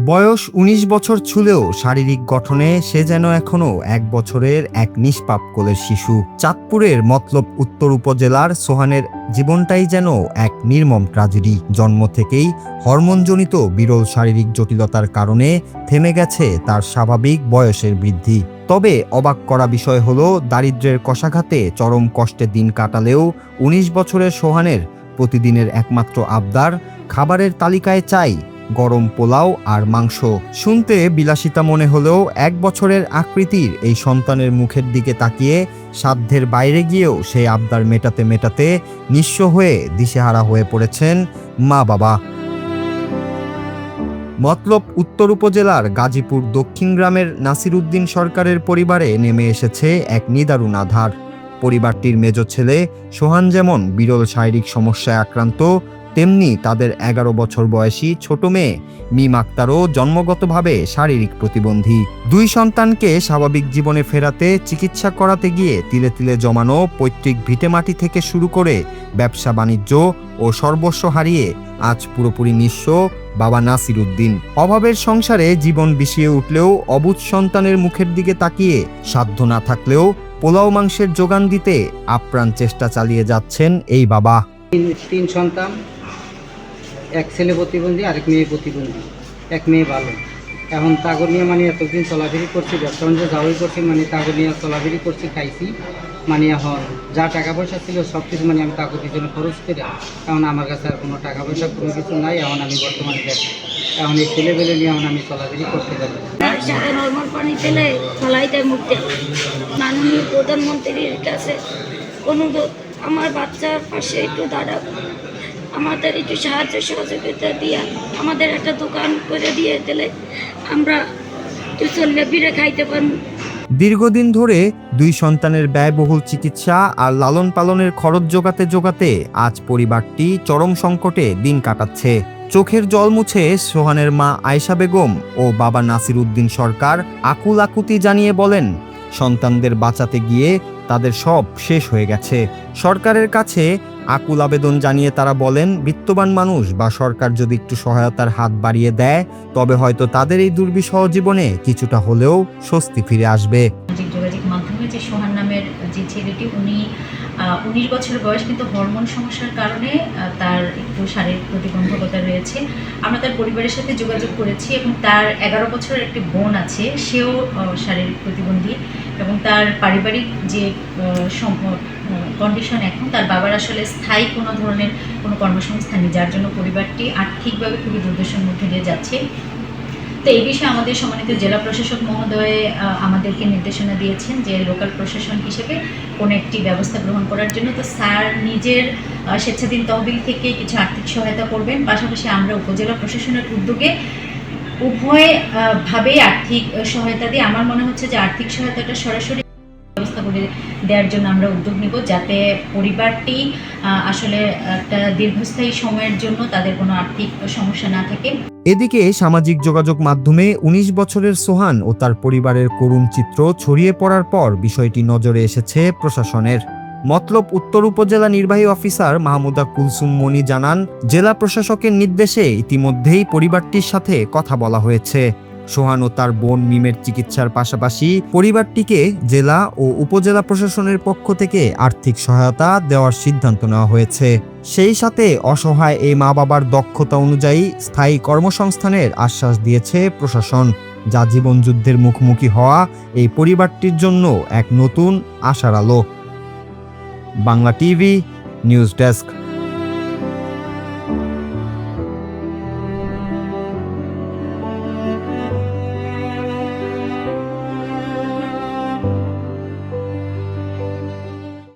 বয়স ১৯ বছর ছুলেও শারীরিক গঠনে সে যেন এখনো ১ বছরের এক নিষ্পাপ কোলের শিশু। চাঁদপুরের মতলব উত্তর উপজেলার সোহানের জীবনটাই যেন এক নির্মম ট্র্যাজেডি। জন্ম থেকেই হরমোনজনিত বিরল শারীরিক জটিলতার কারণে থেমে গেছে তার স্বাভাবিক বয়সের বৃদ্ধি। তবে অবাক করা বিষয় হলো, দারিদ্র্যের কশাঘাতে চরম কষ্টে দিন কাটালেও ১৯ বছরের সোহানের প্রতিদিনের একমাত্র আবদার, খাবারের তালিকায় চাই গরম পোলাও আর মাংস। শুনতে বিলাসিতা মনে হলেও ১ বছরের আকৃতির এই সন্তানের মুখের দিকে তাকিয়ে সাধ্যের বাইরে গিয়েও সেই আবদার মেটাতে মেটাতে নিঃস্ব হয়ে দিশেহারা হয়ে পড়েছেন মা বাবা। মতলব উত্তর উপজেলার গাজীপুর দক্ষিণ গ্রামের নাসির উদ্দিন সরকারের পরিবারে নেমে এসেছে এক নিদারুণ আঁধার। পরিবারটির মেজ ছেলে সোহান যেমন বিরল শারীরিক সমস্যায় আক্রান্ত, তেমনি তাদের ১১ বছর বয়সী ছোট মেয়ে মিম আক্তারও জন্মগতভাবে শারীরিক প্রতিবন্ধী। দুই সন্তানকে স্বাভাবিক জীবনে ফেরাতে চিকিৎসা করাতে গিয়ে তিলে তিলে জমানো পৈতৃক ভিটেমাটি থেকে শুরু করে ব্যবসা বাণিজ্য ও সর্বস্ব হারিয়ে আজ পুরোপুরি নিঃস্ব বাবা নাসির উদ্দিন। অভাবের সংসারে জীবন বিষিয়ে উঠলেও অবুঝ সন্তানের মুখের দিকে তাকিয়ে সাধ্য না থাকলেও পোলাও মাংসের যোগান দিতে আপ্রাণ চেষ্টা চালিয়ে যাচ্ছেন এই বাবা। তিন সন্তান, এক ছেলে প্রতিবন্ধী, আরেক মেয়ে প্রতিবন্ধী। এক মেয়ে ভালো। এখন তাগর নিয়ে এতদিন চলাফেরি করছি, ব্যবসা বাণিজ্য যাওয়াই করছি, তাগর নিয়ে চলাফেরি করছি, খাইছি। এখন যা টাকা পয়সা ছিল সব কিছু আমি তাগর পিছনে খরচ করে, এখন আমার কাছে আর কোনো টাকা পয়সা কোনো কিছু নাই। এখন আমি বর্তমানে এখন এই ছেলেবেলে নিয়ে আমি চলাফেরি করতে পারি। নর্মাল পানি পেলে ফলাইটার মুখতে মাননীয় প্রধানমন্ত্রীর কাছে অনুরোধ, আমার বাচ্চার পাশে একটু দাঁড়াবো, আমাদের একটু সাহায্য সহযোগিতা দিয়ে আমাদের একটা দোকান করে দিয়ে দিলে আমরা একটু চললে ফিরে খাইতে পারবো। দীর্ঘদিন ধরে দুই সন্তানের ব্যয়বহুল চিকিৎসা আর লালন পালনের খরচ জোগাতে জোগাতে আজ পরিবারটি চরম সংকটে দিন কাটাচ্ছে। চোখের জল মুছে সোহানের মা আয়েশা বেগম ও বাবা নাসির উদ্দিন সরকার আকুল আকুতি জানিয়ে বলেন, সন্তানদের বাঁচাতে গিয়ে তাদের সব শেষ হয়ে গেছে। সরকারের কাছে আকুল আবেদন জানিয়ে তারা বলেন, বিত্তবান মানুষ বা সরকার যদি একটু সহায়তার হাত বাড়িয়ে দেয় তবে হয়তো তাদের এই দুর্বিষহ জীবনে কিছুটা হলেও স্বস্তি ফিরে আসবে। যোগাযোগ মাধ্যমে যে সোহান নামের যে ছেলেটি, উনি ১৯ বছর বয়স, কিন্তু হরমোন সমস্যার কারণে তার একটু শারীরিক প্রতিবন্ধকতা রয়েছে। আমরা তার পরিবারের সাথে যোগাযোগ করেছি এবং তার ১১ বছরের একটি বোন আছে, সেও শারীরিক প্রতিবন্ধী এবং তার পারিবারিক যে কন্ডিশন, এখন তার বাবার আসলে স্থায়ী কোনো ধরনের কোনো কর্মসংস্থান নেই, যার জন্য পরিবারটি আর্থিকভাবে খুবই দুর্দশার মধ্যে দিয়ে যাচ্ছে। তো এই বিষয়ে আমাদের সম্মানিত জেলা প্রশাসক মহোদয় আমাদেরকে নির্দেশনা দিয়েছেন যে লোকাল প্রশাসন হিসেবে কোনো একটি ব্যবস্থা গ্রহণ করার জন্য। তো স্যার নিজের স্বেচ্ছাধীন তহবিল থেকে কিছু আর্থিক সহায়তা করবেন, পাশাপাশি আমরা উপজেলা প্রশাসনের উদ্যোগে উভয় ভাবেই আর্থিক সহায়তা দিয়ে, আমার মনে হচ্ছে যে আর্থিক সহায়তাটা সরাসরি ব্যবস্থা করে দেওয়ার জন্য আমরা উদ্যোগ নিব, যাতে পরিবারটি আসলে একটা দীর্ঘস্থায়ী সময়ের জন্য তাদের কোনো আর্থিক সমস্যা না থাকে। এদিকে সামাজিক যোগাযোগ মাধ্যমে ১৯ বছরের সোহান ও তার পরিবারের করুণ চিত্র ছড়িয়ে পড়ার পর বিষয়টি নজরে এসেছে প্রশাসনের। মতলব উত্তর উপজেলা নির্বাহী অফিসার মাহমুদা কুলসুম মনি জানান, জেলা প্রশাসকের নির্দেশে ইতিমধ্যেই পরিবারটির সাথে কথা বলা হয়েছে। সোহান ও তার বোন মিমের চিকিৎসার পাশাপাশি পরিবারটিকে জেলা ও উপজেলা প্রশাসনের পক্ষ থেকে আর্থিক সহায়তা দেওয়ার সিদ্ধান্ত নেওয়া হয়েছে। সেই সাথে অসহায় এই মা বাবার দক্ষতা অনুযায়ী স্থায়ী কর্মসংস্থানের আশ্বাস দিয়েছে প্রশাসন, যা জীবনযুদ্ধের মুখোমুখি হওয়া এই পরিবারটির জন্য এক নতুন আশার আলো। Bangla TV news desk.